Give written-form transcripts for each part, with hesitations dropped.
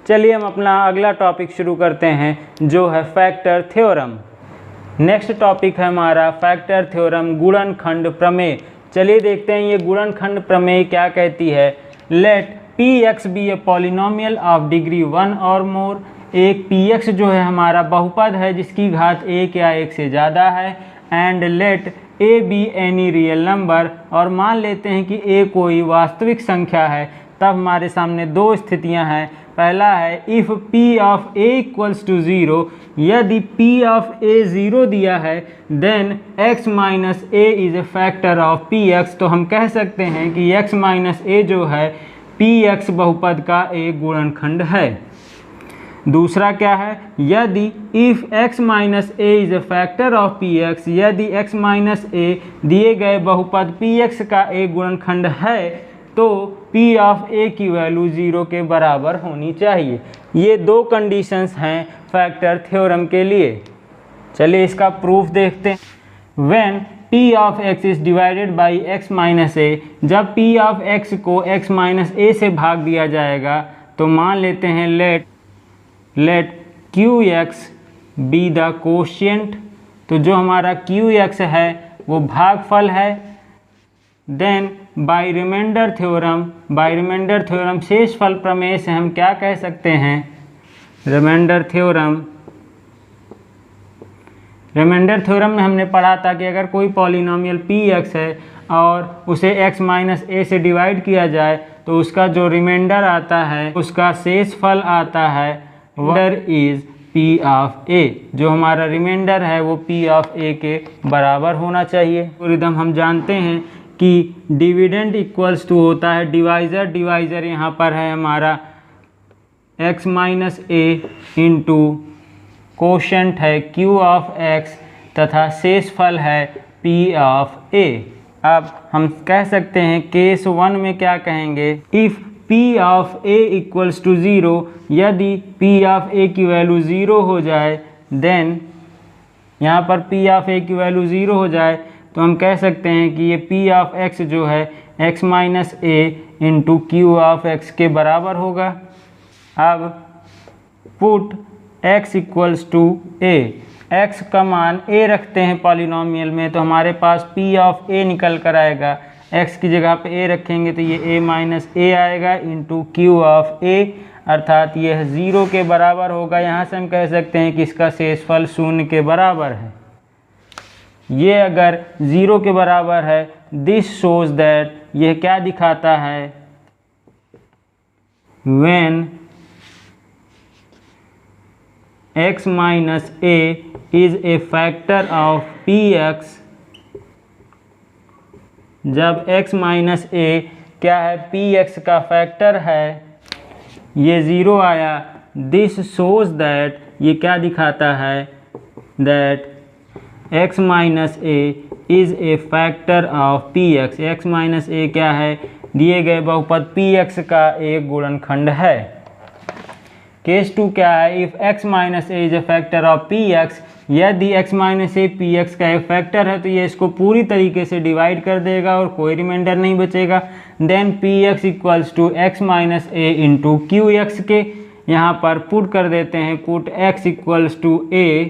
चलिए हम अपना अगला टॉपिक शुरू करते हैं जो है फैक्टर थ्योरम। नेक्स्ट टॉपिक है हमारा फैक्टर थ्योरम गुणनखंड प्रमेय। चलिए देखते हैं ये गुणनखंड प्रमेय क्या कहती है। Let P X be a polynomial of degree 1 और मोर। एक पी एक्स जो है हमारा बहुपद है जिसकी घात 1 या 1 से ज़्यादा है। And let a be any real number, और मान लेते हैं कि ए कोई वास्तविक संख्या है। तब हमारे सामने दो स्थितियां हैं। पहला है if P of A equals to 0, यदि पी ऑफ ए 0 दिया है then x minus A is a factor of P X. तो हम कह सकते हैं कि x माइनस ए जो है पी एक्स बहुपद का एक गुणनखंड है। दूसरा क्या है, यदि if x minus A is a factor of P x, यदि x माइनस ए दिए गए बहुपद पी एक्स का एक गुणनखंड है तो p ऑफ a की वैल्यू 0 के बराबर होनी चाहिए। ये दो कंडीशंस हैं फैक्टर थ्योरम के लिए। चलिए इसका प्रूफ देखते हैं। When p of x is divided by x minus a, जब p ऑफ x को x माइनस ए से भाग दिया जाएगा तो मान लेते हैं let qx be the quotient. तो जो हमारा qx है वो भागफल है। देन बाय रिमाइंडर थ्योरम शेषफल प्रमेय से हम क्या कह सकते हैं, रिमाइंडर थ्योरम में हमने पढ़ा था कि अगर कोई पॉलिनोमियल पी एक्स है और उसे x माइनस ए से डिवाइड किया जाए तो उसका जो रिमाइंडर आता है उसका शेषफल आता है remainder is p of a। जो हमारा रिमाइंडर है वो p ऑफ a के बराबर होना चाहिए। एल्गोरिथम हम जानते हैं कि डिविडेंड इक्वल्स टू होता है डिवाइज़र यहाँ पर है हमारा x minus A into quotient है q ऑफ x तथा शेषफल है p ऑफ a। अब हम कह सकते हैं केस 1 में क्या कहेंगे, if p of a equals to 0, यदि p ऑफ a की वैल्यू 0 हो जाए देन यहाँ पर p ऑफ a की वैल्यू 0 हो जाए तो हम कह सकते हैं कि ये p ऑफ x जो है x minus A into Q of x के बराबर होगा। अब put x equals to a, x का मान a रखते हैं पॉलिनोमियल में तो हमारे पास p ऑफ a निकल कर आएगा। x की जगह पे a रखेंगे तो ये a माइनस ए आएगा इंटू क्यू ऑफ a, अर्थात यह 0 के बराबर होगा। यहाँ से हम कह सकते हैं कि इसका शेषफल 0 के बराबर है। ये अगर 0 के बराबर है दिस शोज दैट, यह क्या दिखाता है, when x minus A is a factor of P x, जब x माइनस ए क्या है पी एक्स का फैक्टर है, ये 0 आया। दिस शोज दैट, ये क्या दिखाता है, that x minus A is a factor of P x. X minus a क्या है, दिए गए बहुपद पी एक्स का एक गुणनखंड है। केस 2 क्या है, if x minus A is a factor of P x, यदि x minus A P x का एक फैक्टर है तो ये इसको पूरी तरीके से डिवाइड कर देगा और कोई रिमाइंडर नहीं बचेगा। Then P X equals to X minus A into Q X के यहाँ पर पुट कर देते हैं, put x equals to a,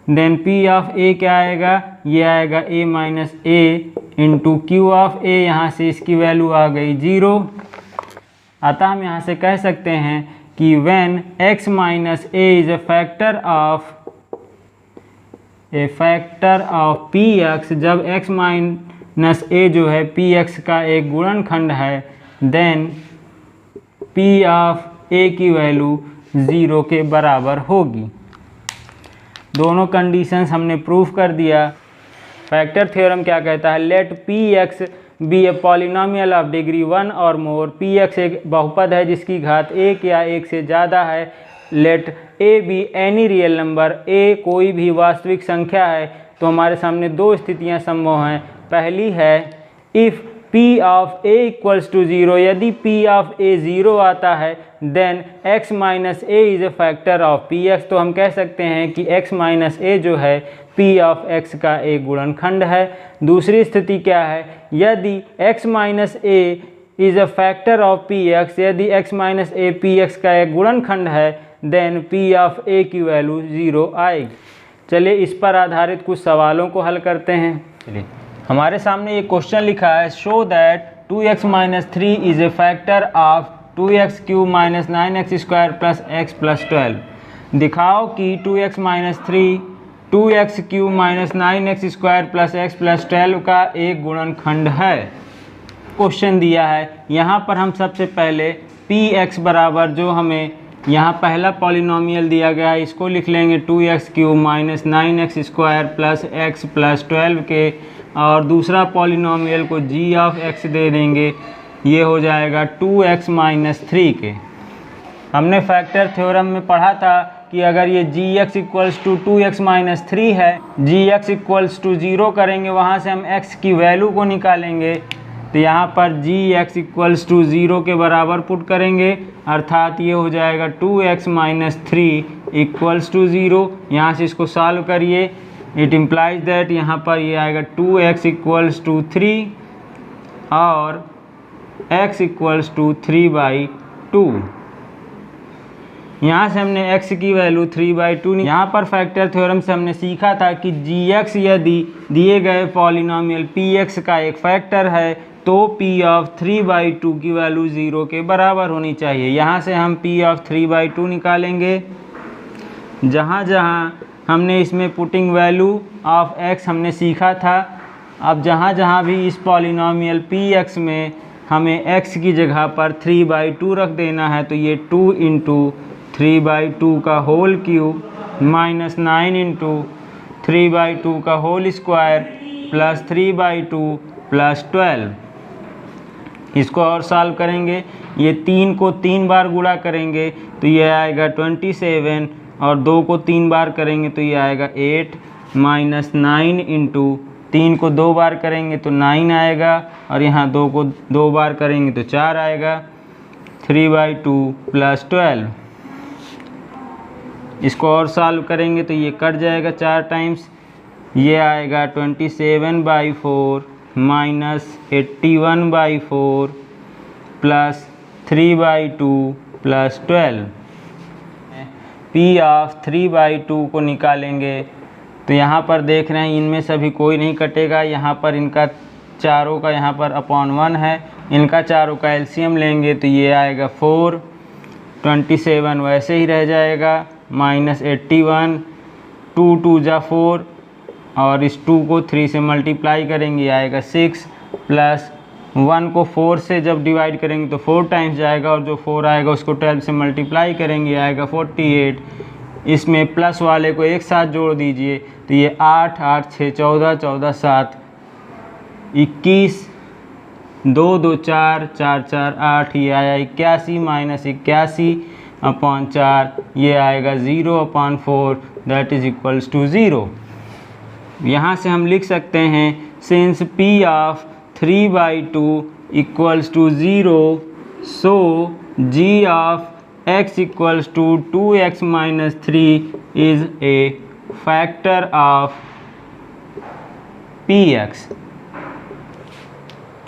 then p of a क्या आएगा, ये आएगा a minus A into Q of a, यहाँ से इसकी वैल्यू आ गई 0। अतः हम यहाँ से कह सकते हैं कि when x minus A is a factor of P x, जब x माइनस ए जो है पी एक्स का एक गुणनखंड है देन p ऑफ a की वैल्यू 0 के बराबर होगी। दोनों कंडीशंस हमने प्रूफ कर दिया। फैक्टर थ्योरम क्या कहता है, let P X be a polynomial of degree 1 और मोर। पी एक्स एक बहुपद है जिसकी घात 1 या 1 से ज़्यादा है। Let a be any real number, a कोई भी वास्तविक संख्या है। तो हमारे सामने दो स्थितियां संभव हैं। पहली है if p of a equals to 0, यदि p ऑफ a 0 आता है then x minus A is a factor of P X. तो हम कह सकते हैं कि x माइनस ए जो है p ऑफ x का एक गुणनखंड है। दूसरी स्थिति क्या है, यदि x minus A is a factor of P x, यदि x minus A P x का एक गुणनखंड है, देन पी ऑफ ए की वैल्यू 0 आएगी। चलिए इस पर आधारित कुछ सवालों को हल करते हैं। चलिए हमारे सामने ये क्वेश्चन लिखा है, show that 2x minus 3 is a factor of 2x cube minus 9x square plus x plus 12। दिखाओ कि 2x minus 3 2x cube minus 9x square plus x plus 12 का एक गुणनखंड है। क्वेश्चन दिया है, यहाँ पर हम सबसे पहले px बराबर जो हमें यहाँ पहला पॉलिनोमियल दिया गया है इसको लिख लेंगे 2x cube minus 9x square plus x plus 12 के, और दूसरा पॉलिनोमियल को g ऑफ x दे देंगे, ये हो जाएगा 2x माइनस 3 के। हमने फैक्टर थ्योरम में पढ़ा था कि अगर ये gx equals to 2x minus 3 है, gx इक्वल्स टू 0 करेंगे, वहाँ से हम x की वैल्यू को निकालेंगे, तो यहाँ पर gx इक्वल्स टू 0 के बराबर पुट करेंगे, अर्थात ये हो जाएगा 2x माइनस 3 इक्वल्स टू 0। यहाँ से इसको सॉल्व करिए, इट इम्प्लाइज दैट यहाँ पर ये आएगा 2x इक्वल्स टू 3 और x इक्वल्स टू 3/2। यहाँ से हमने x की वैल्यू 3/2। यहाँ पर फैक्टर थ्योरम से हमने सीखा था कि gx यदि दिए गए पॉलिनोमियल px का एक फैक्टर है तो p ऑफ 3/2 की वैल्यू 0 के बराबर होनी चाहिए। यहाँ से हम p ऑफ 3/2 निकालेंगे, जहाँ जहाँ हमने इसमें पुटिंग वैल्यू ऑफ x हमने सीखा था। अब जहाँ जहाँ भी इस पॉलिनोमियल px में हमें x की जगह पर 3/2 रख देना है, तो ये 2 इंटू 3/2 का होल क्यूब माइनस 9 इंटू 3/2 का होल स्क्वायर प्लस 3/2 प्लस 12। इसको और सॉल्व करेंगे, ये 3 को 3 बार गुणा करेंगे तो ये आएगा 27, और 2 को 3 बार करेंगे तो ये आएगा 8 माइनस 9 इंटू 3 को 2 बार करेंगे तो 9 आएगा, और यहाँ 2 को 2 बार करेंगे तो 4 आएगा, 3/2 प्लस 12। इसको और सॉल्व करेंगे तो ये कट जाएगा 4 टाइम्स, ये आएगा 27/4 minus 81/4 plus 3/2 plus 12। p of 3/2 को निकालेंगे तो यहाँ पर देख रहे हैं इनमें से अभी कोई नहीं कटेगा, यहाँ पर इनका चारों का यहाँ पर अपॉन 1 है, इनका चारों का एलसीएम लेंगे तो ये आएगा 4, 27 वैसे ही रह जाएगा, माइनस 81, 2 2 जा 4, और इस 2 को 3 से मल्टीप्लाई करेंगे आएगा 6, प्लस 1 को 4 से जब डिवाइड करेंगे तो 4 टाइम्स जाएगा, और जो 4 आएगा उसको 12 से मल्टीप्लाई करेंगे आएगा 48। इसमें प्लस वाले को एक साथ जोड़ दीजिए तो ये 8 8 6 14 14 7 21, 2 2 4 4 4 8, ये आया 81 माइनस 81/4, ये आएगा 0/4, दैट इज इक्वल्स टू 0। यहाँ से हम लिख सकते हैं since p of 3/2 equals to 0, so g of x equals to 2x minus 3 is a factor of px।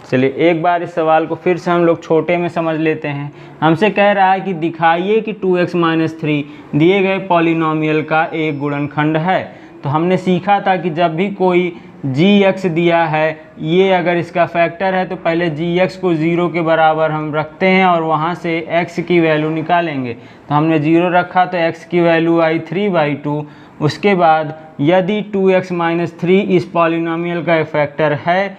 चलिए एक बार इस सवाल को फिर से हम लोग छोटे में समझ लेते हैं। हमसे कह रहा है कि दिखाइए कि 2x माइनस 3 दिए गए पॉलिनोमियल का एक गुणनखंड है। तो हमने सीखा था कि जब भी कोई gx दिया है, ये अगर इसका फैक्टर है तो पहले gx को 0 के बराबर हम रखते हैं और वहाँ से x की वैल्यू निकालेंगे। तो हमने 0 रखा तो x की वैल्यू आई 3/2। उसके बाद यदि 2x माइनस 3 इस पॉलिनोमियल का एक फैक्टर है,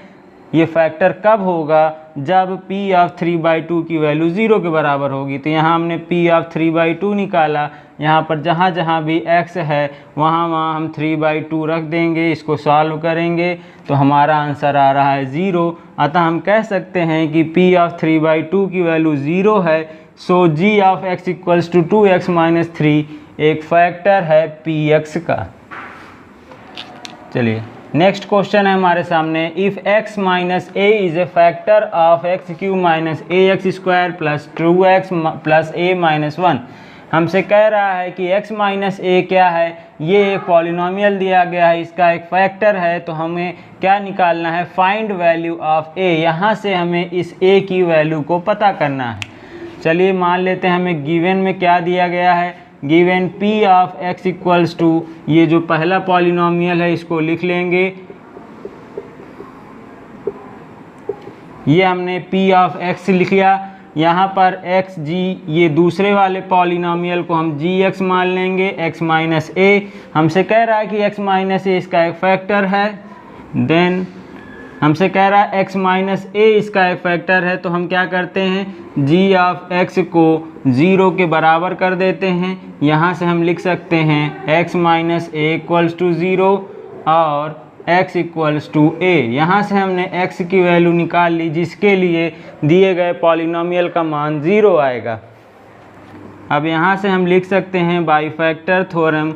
ये फैक्टर कब होगा, जब p ऑफ 3/2 की वैल्यू 0 के बराबर होगी। तो यहाँ हमने p ऑफ 3/2 निकाला, यहाँ पर जहाँ जहाँ भी x है वहाँ वहाँ हम 3/2 रख देंगे, इसको सॉल्व करेंगे तो हमारा आंसर आ रहा है 0। अतः हम कह सकते हैं कि p ऑफ 3/2 की वैल्यू 0 है, so g of x equals to 2x minus 3 एक फैक्टर है px का। चलिए नेक्स्ट क्वेश्चन है हमारे सामने, if x minus a is a factor of x cube minus ax square plus 2x plus a minus 1। हमसे कह रहा है कि x माइनस ए क्या है, ये एक पॉलिनॉमियल दिया गया है, इसका एक फैक्टर है, तो हमें क्या निकालना है, फाइंड वैल्यू ऑफ a। यहाँ से हमें इस a की वैल्यू को पता करना है। चलिए मान लेते हैं हमें गिवन में क्या दिया गया है, given p of x equals to, ये जो पहला पॉलिनॉमियल है इसको लिख लेंगे, ये हमने p ऑफ x लिख लिया। यहाँ पर x g, ये दूसरे वाले पॉलिनॉमियल को हम gx मान लेंगे, x माइनस ए। हमसे कह रहा है कि x माइनस ए इसका एक फैक्टर है, देन हमसे कह रहा है x माइनस ए इसका एक फैक्टर है, तो हम क्या करते हैं, g ऑफ x को 0 के बराबर कर देते हैं। यहाँ से हम लिख सकते हैं x minus A equals to 0 और x इक्वल्स टू a। यहाँ से हमने x की वैल्यू निकाल ली, जिसके लिए दिए गए पॉलिनॉमियल का मान 0 आएगा। अब यहाँ से हम लिख सकते हैं बाई फैक्टर थ्योरम,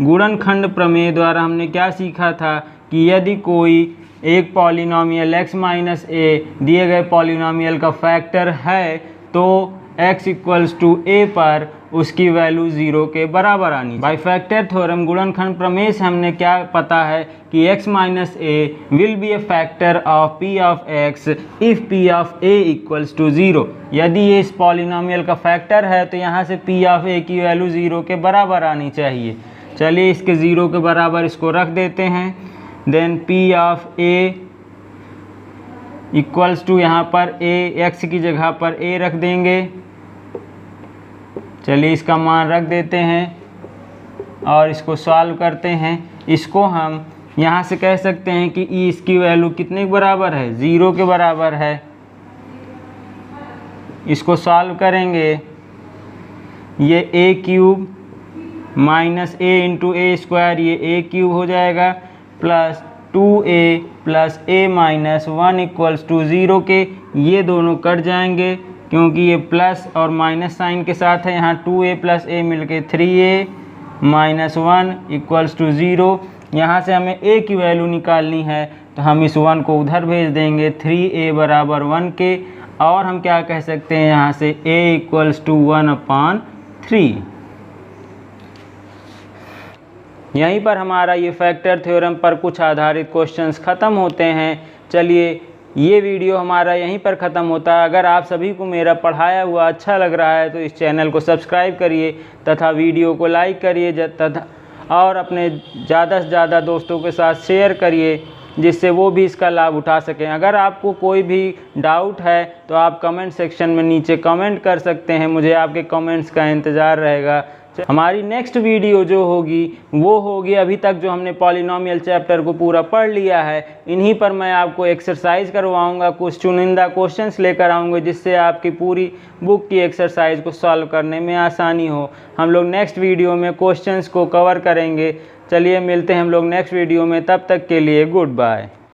गुणनखंड प्रमेय द्वारा हमने क्या सीखा था कि यदि कोई एक पॉलिनॉमियल x माइनस ए दिए गए पॉलिनॉमियल का फैक्टर है तो x इक्वल्स टू a पर उसकी वैल्यू 0 के बराबर आनी चाहिए। बाई फैक्टर थ्योरम गुणनखंड प्रमेय से हमने क्या पता है कि x minus A will be a factor of p of x if p of a equals to 0। यदि ये इस पॉलिनॉमियल का फैक्टर है तो यहाँ से p ऑफ a की वैल्यू 0 के बराबर आनी चाहिए। चलिए इसके 0 के बराबर इसको रख देते हैं, then p of a equals to, यहाँ पर a, x की जगह पर a रख देंगे। चलिए इसका मान रख देते हैं और इसको सॉल्व करते हैं। इसको हम यहाँ से कह सकते हैं कि e इसकी वैल्यू कितने के बराबर है, 0 के बराबर है। इसको सॉल्व करेंगे, ये a cube minus a into A square, ये a क्यूब हो जाएगा, plus 2a plus a minus 1 equals to 0 के, ये दोनों कट जाएंगे क्योंकि ये प्लस और माइनस साइन के साथ है। यहाँ 2a प्लस a मिलके 3a माइनस 1 इक्वल्स टू 0। यहाँ से हमें a की वैल्यू निकालनी है तो हम इस 1 को उधर भेज देंगे, 3a बराबर 1 के, और हम क्या कह सकते हैं यहाँ से a इक्वल्स टू 1/3। यहीं पर हमारा ये फैक्टर थ्योरम पर कुछ आधारित क्वेश्चंस ख़त्म होते हैं। चलिए ये वीडियो हमारा यहीं पर ख़त्म होता है। अगर आप सभी को मेरा पढ़ाया हुआ अच्छा लग रहा है तो इस चैनल को सब्सक्राइब करिए तथा वीडियो को लाइक करिए तथा और अपने ज़्यादा से ज़्यादा दोस्तों के साथ शेयर करिए, जिससे वो भी इसका लाभ उठा सकें। अगर आपको कोई भी डाउट है तो आप कमेंट सेक्शन में नीचे कमेंट कर सकते हैं, मुझे आपके कमेंट्स का इंतज़ार रहेगा। हमारी नेक्स्ट वीडियो जो होगी वो होगी, अभी तक जो हमने पॉलिनॉमियल चैप्टर को पूरा पढ़ लिया है, इन्हीं पर मैं आपको एक्सरसाइज करवाऊंगा, कुछ चुनिंदा क्वेश्चंस लेकर आऊँगा, जिससे आपकी पूरी बुक की एक्सरसाइज को सॉल्व करने में आसानी हो। हम लोग नेक्स्ट वीडियो में क्वेश्चंस को कवर करेंगे। चलिए मिलते हैं हम लोग नेक्स्ट वीडियो में, तब तक के लिए गुड बाय।